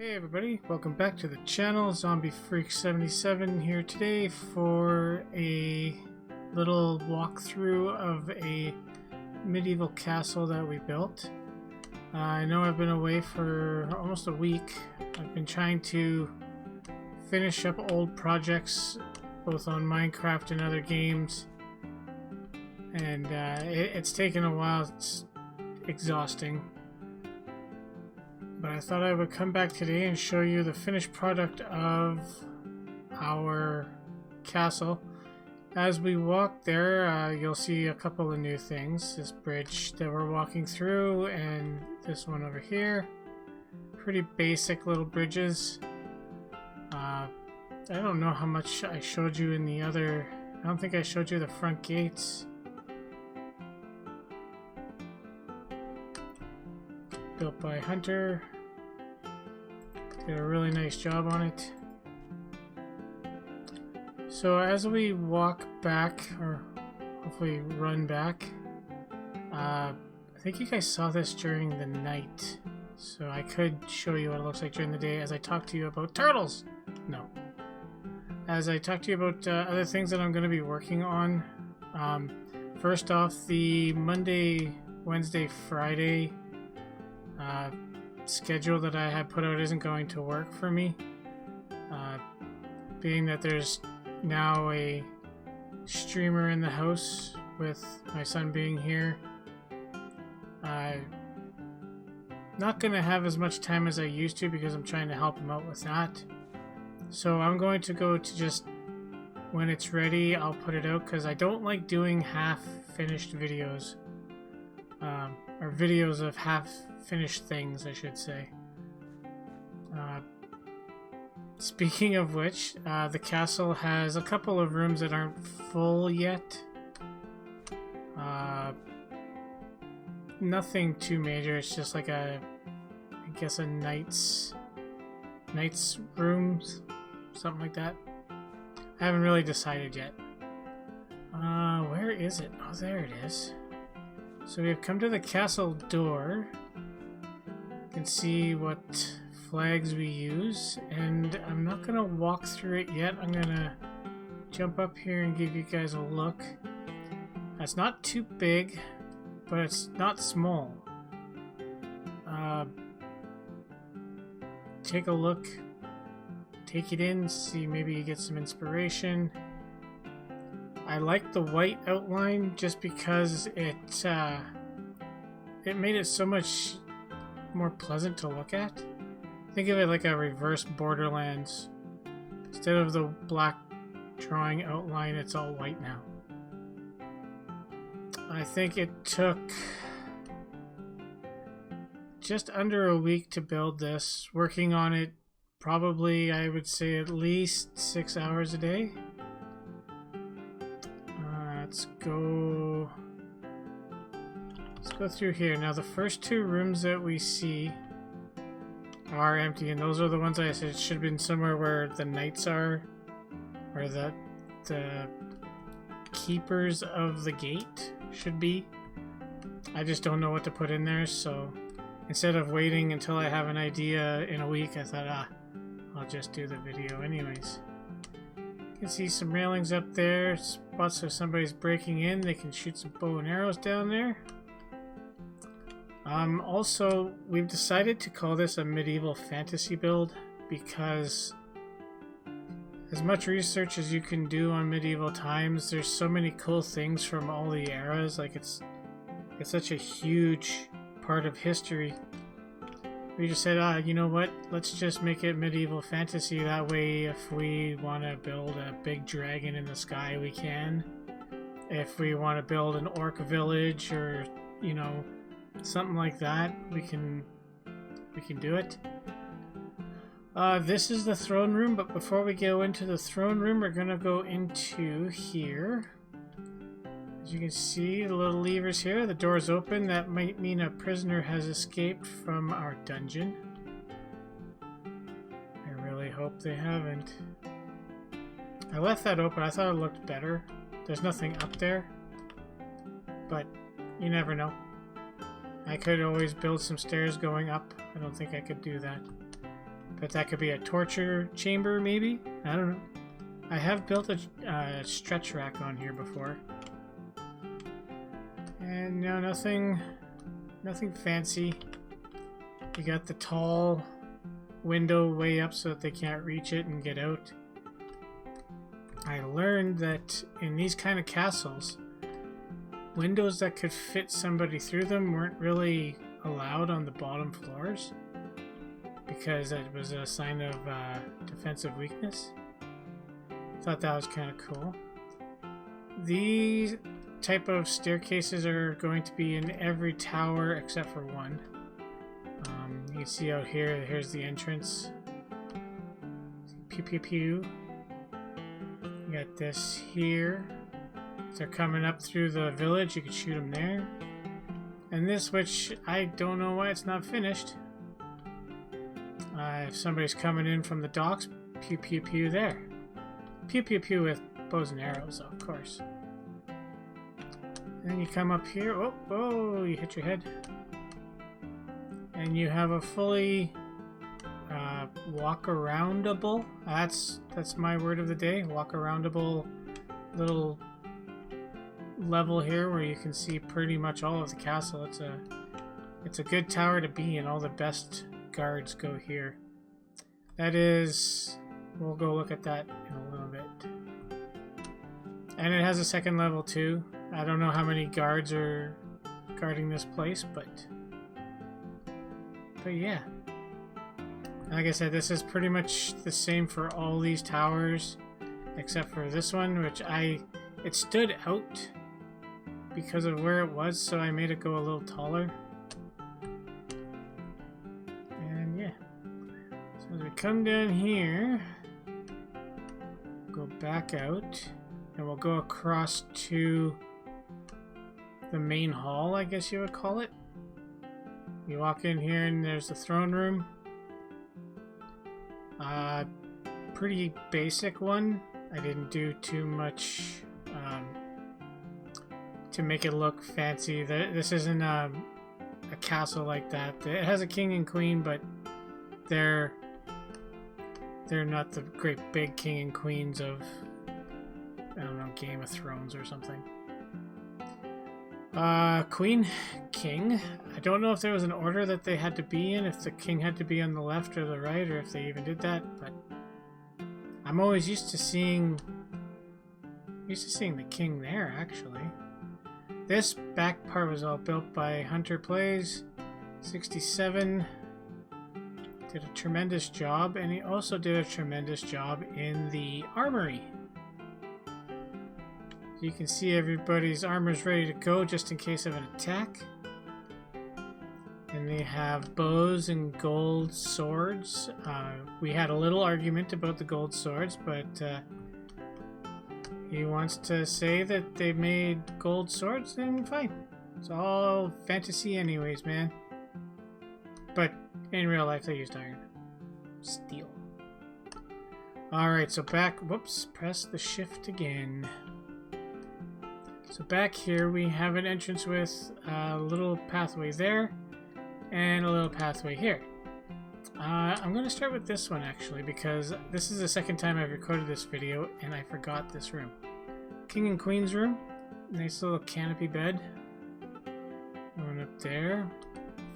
Hey everybody, welcome back to the channel. Zombie Freak 77 here today for a little walkthrough of a medieval castle that we built. I know I've been away for almost a week. I've been trying to finish up old projects both on Minecraft and other games, and it's taken a while. It's exhausting. But I thought I would come back today and show you the finished product of our castle. As we walk there, you'll see a couple of new things. This bridge that we're walking through and this one over here. Pretty basic little bridges. I don't know how much I showed you in the other... I don't think I showed you the front gates. Built by Hunter. Did a really nice job on it. So as we walk back, or hopefully run back, I think you guys saw this during the night, so I could show you what it looks like during the day as I talk to you about turtles. No. As I talk to you about other things that I'm going to be working on. First off, the Monday, Wednesday, Friday schedule that I had put out isn't going to work for me, being that there's now a streamer in the house with my son being here. I'm not going to have as much time as I used to because I'm trying to help him out with that. So I'm going to go to just when it's ready, I'll put it out, because I don't like doing half-finished videos. Or videos of half-finished things, I should say. Speaking of which, the castle has a couple of rooms that aren't full yet. Nothing too major, it's just like I guess a knight's rooms, something like that. I haven't really decided yet. Where is it? Oh, there it is. So we have come to the castle door. You can see what flags we use, and I'm not going to walk through it yet. I'm going to jump up here and give you guys a look. It's not too big, but it's not small. Take a look, take it in, see, maybe you get some inspiration. I like the white outline just because it made it so much more pleasant to look at. Think of it like a reverse Borderlands. Instead of the black drawing outline, it's all white now. I think it took just under a week to build this. Working on it probably, I would say, at least 6 hours a day. Let's go through here. Now the first two rooms that we see are empty, and those are the ones I said should have been somewhere where the knights are, or the keepers of the gate should be. I just don't know what to put in there, so instead of waiting until I have an idea in a week, I thought, I'll just do the video anyways. You can see some railings up there, spots where somebody's breaking in. They can shoot some bow and arrows down there. Also, we've decided to call this a medieval fantasy build because as much research as you can do on medieval times, there's so many cool things from all the eras. Like it's such a huge part of history. We just said, you know what, let's just make it medieval fantasy. That way, if we want to build a big dragon in the sky, we can. If we want to build an orc village or, you know, something like that, we can do it. This is the throne room, but before we go into the throne room, we're going to go into here. As you can see, the little levers here, the door's open. That might mean a prisoner has escaped from our dungeon. I really hope they haven't. I left that open. I thought it looked better. There's nothing up there, but you never know. I could always build some stairs going up. I don't think I could do that. But that could be a torture chamber, maybe? I don't know. I have built a stretch rack on here before. And no, nothing fancy. You got the tall window way up so that they can't reach it and get out. I learned that in these kind of castles, windows that could fit somebody through them weren't really allowed on the bottom floors because it was a sign of defensive weakness. Thought that was kind of cool. These type of staircases are going to be in every tower except for one. You can see out here, here's the entrance. Pew pew pew. You got this here. If they're coming up through the village, you could shoot them there. And this, which I don't know why it's not finished. If somebody's coming in from the docks, pew pew pew there. Pew pew pew with bows and arrows, of course. And then you come up here. Oh, oh, you hit your head. And you have a fully walk-aroundable. That's my word of the day. Walk-aroundable little level here where you can see pretty much all of the castle. It's a good tower to be in. All the best guards go here. That is, we'll go look at that in a little bit. And it has a second level too. I don't know how many guards are guarding this place, but yeah. Like I said, this is pretty much the same for all these towers, except for this one, which it stood out because of where it was, so I made it go a little taller. And yeah. So as we come down here, go back out, and we'll go across to the main hall, I guess you would call it. You walk in here and there's the throne room. Pretty basic one. I didn't do too much to make it look fancy. This isn't a castle like that. It has a king and queen, but they're not the great big king and queens of, I don't know, Game of Thrones or something. Queen, king. I don't know if there was an order that they had to be in, if the king had to be on the left or the right, or if they even did that, but I'm always used to seeing the king there, actually. This back part was all built by Hunter Plays, 67. Did a tremendous job, and he also did a tremendous job in the armory. You can see everybody's armor's ready to go just in case of an attack. And they have bows and gold swords. We had a little argument about the gold swords, but he wants to say that they made gold swords, then fine. It's all fantasy anyways, man. But in real life they used iron. Steel. Alright, so back, whoops, press the shift again. So back here we have an entrance with a little pathway there and a little pathway here. I'm going to start with this one actually because this is the second time I've recorded this video and I forgot this room. King and Queen's room. Nice little canopy bed. Going up there.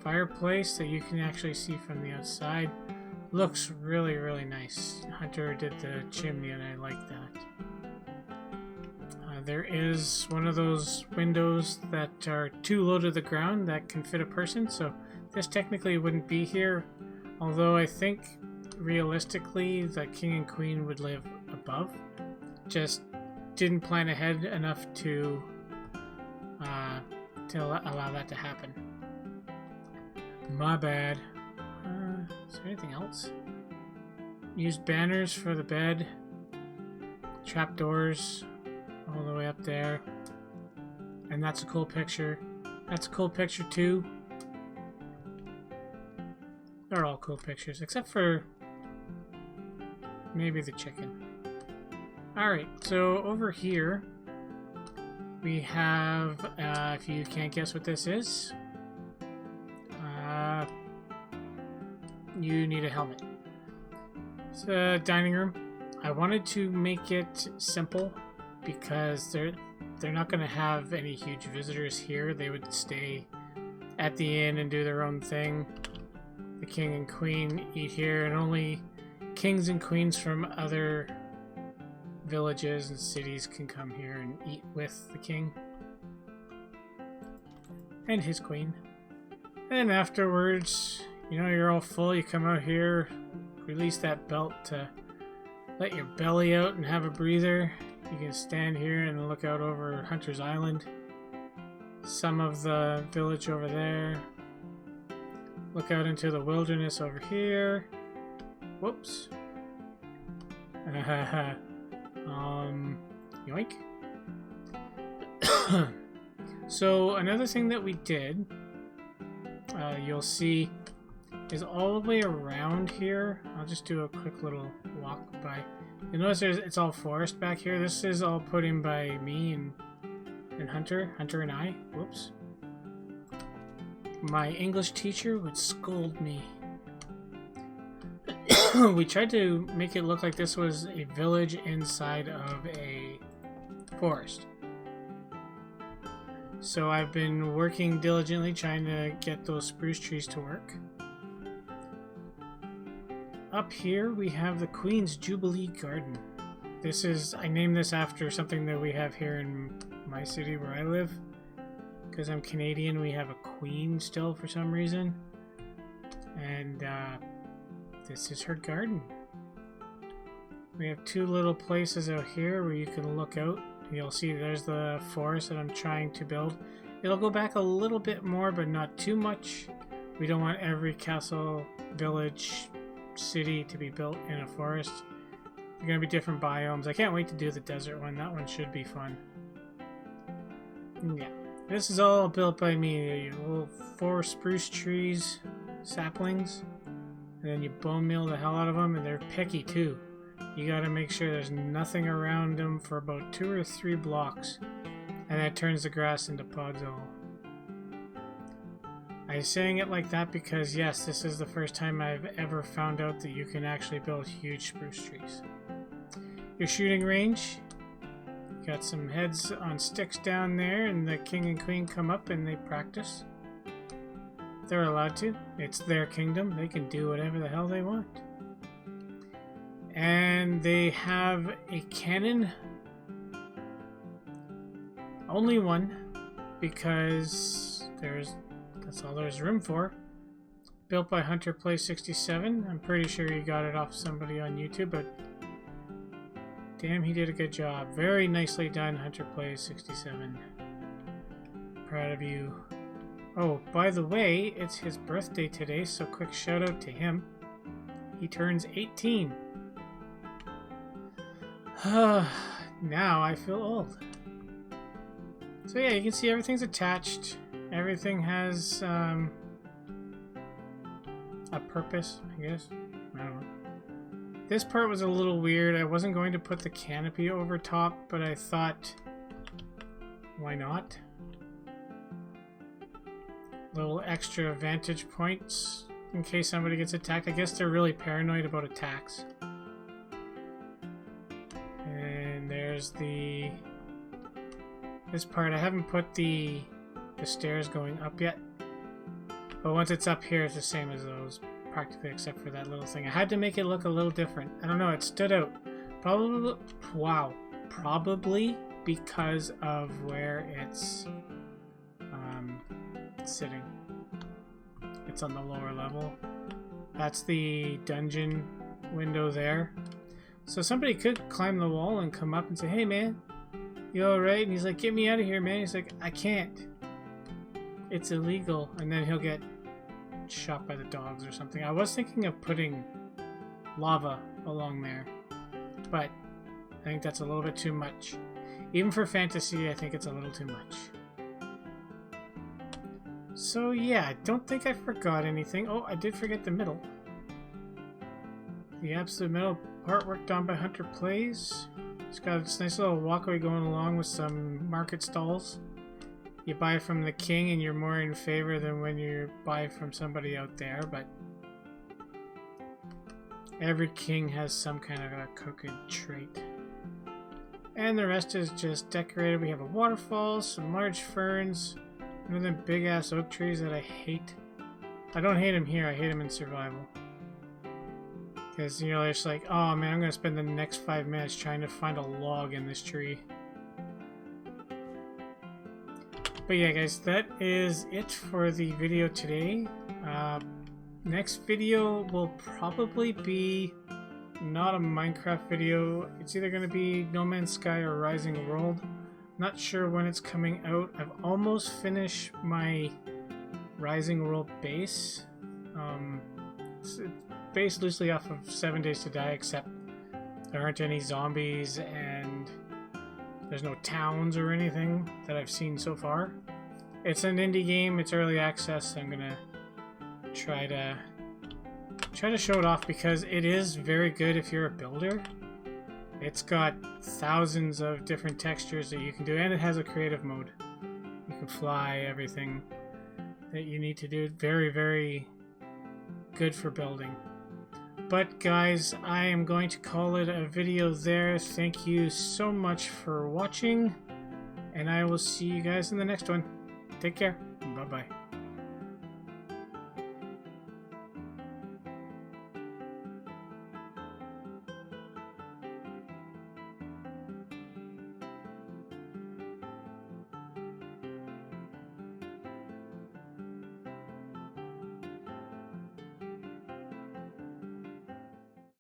Fireplace that you can actually see from the outside. Looks really, really nice. Hunter did the chimney and I like that. There is one of those windows that are too low to the ground that can fit a person, so this technically wouldn't be here, although I think realistically the king and queen would live above. Just didn't plan ahead enough to allow that to happen. My bad. Is there anything else? Use banners for the bed, trapdoors all the way up there, and that's a cool picture. That's a cool picture too. They're all cool pictures except for maybe the chicken. Alright, so over here we have, if you can't guess what this is, you need a helmet. It's a dining room. I wanted to make it simple because they're not going to have any huge visitors here. They would stay at the inn and do their own thing. The king and queen eat here, and only kings and queens from other villages and cities can come here and eat with the king and his queen. And afterwards, you know, you're all full, you come out here, release that belt to let your belly out and have a breather. You can stand here and look out over Hunter's Island, some of the village over there. Look out into the wilderness over here. Whoops. Yoink. So another thing that we did, you'll see, is all the way around here. I'll just do a quick little walk by. You'll notice it's all forest back here. This is all put in by me and Hunter and I. Whoops. My English teacher would scold me. We tried to make it look like this was a village inside of a forest. So I've been working diligently trying to get those spruce trees to work. Up here we have the Queen's Jubilee Garden. I named this after something that we have here in my city where I live. Because I'm Canadian, we have a queen still for some reason. And this is her garden. We have two little places out here where you can look out. You'll see there's the forest that I'm trying to build. It'll go back a little bit more, but not too much. We don't want every castle, village, city to be built in a forest. They're going to be different biomes. I can't wait to do the desert one. That one should be fun. Yeah. This is all built by me. Little 4 spruce trees, saplings, and then you bone meal the hell out of them, and they're picky too. You gotta make sure there's nothing around them for about 2 or 3 blocks, and that turns the grass into podzol. I'm saying it like that because yes, this is the first time I've ever found out that you can actually build huge spruce trees. Your shooting range. Got some heads on sticks down there, and the king and queen come up and they practice. They're allowed to. It's their kingdom. They can do whatever the hell they want. And they have a cannon. Only one, because that's all there's room for. Built by Hunter Plays 67. I'm pretty sure you got it off somebody on YouTube, but damn, he did a good job. Very nicely done, Hunter Plays 67. Proud of you. Oh, by the way, it's his birthday today, so quick shout out to him. He turns 18. Now I feel old. So yeah, you can see everything's attached. Everything has a purpose, I guess. I don't know. This part was a little weird. I wasn't going to put the canopy over top, but I thought, why not? Little extra vantage points in case somebody gets attacked. I guess they're really paranoid about attacks. And there's this part. I haven't put the stairs going up yet, but once it's up here, it's the same as those. Practically, except for that little thing. I had to make it look a little different. I don't know, it stood out. Probably, wow, probably because of where it's sitting. It's on the lower level. That's the dungeon window there. So somebody could climb the wall and come up and say, hey man, you alright? And he's like, get me out of here, man. He's like, I can't. It's illegal. And then he'll get shot by the dogs or something. I was thinking of putting lava along there, but I think that's a little bit too much. Even for fantasy, I think it's a little too much. So yeah, I don't think I forgot anything. Oh, I did forget the middle. The absolute middle part worked on by Hunter Plays. It's got this nice little walkway going along with some market stalls. You buy from the king and you're more in favor than when you buy from somebody out there, but Every king has some kind of a crooked trait. And the rest is just decorated. We have a waterfall, some large ferns, and then big ass oak trees that I hate. I don't hate them here, I hate them in survival. Because, you know, it's like, oh man, I'm going to spend the next 5 minutes trying to find a log in this tree. But yeah, guys, that is it for the video today. Next video will probably be not a Minecraft video. It's either going to be No Man's Sky or Rising World. Not sure when it's coming out. I've almost finished my Rising World base. It's based loosely off of 7 Days to Die, except there aren't any zombies and there's no towns or anything that I've seen so far. It's an indie game, it's early access, so I'm gonna try to show it off because it is very good if you're a builder. It's got thousands of different textures that you can do, and it has a creative mode. You can fly, everything that you need to do. Very, very good for building. But guys, I am going to call it a video there. Thank you so much for watching, and I will see you guys in the next one. Take care. Bye-bye.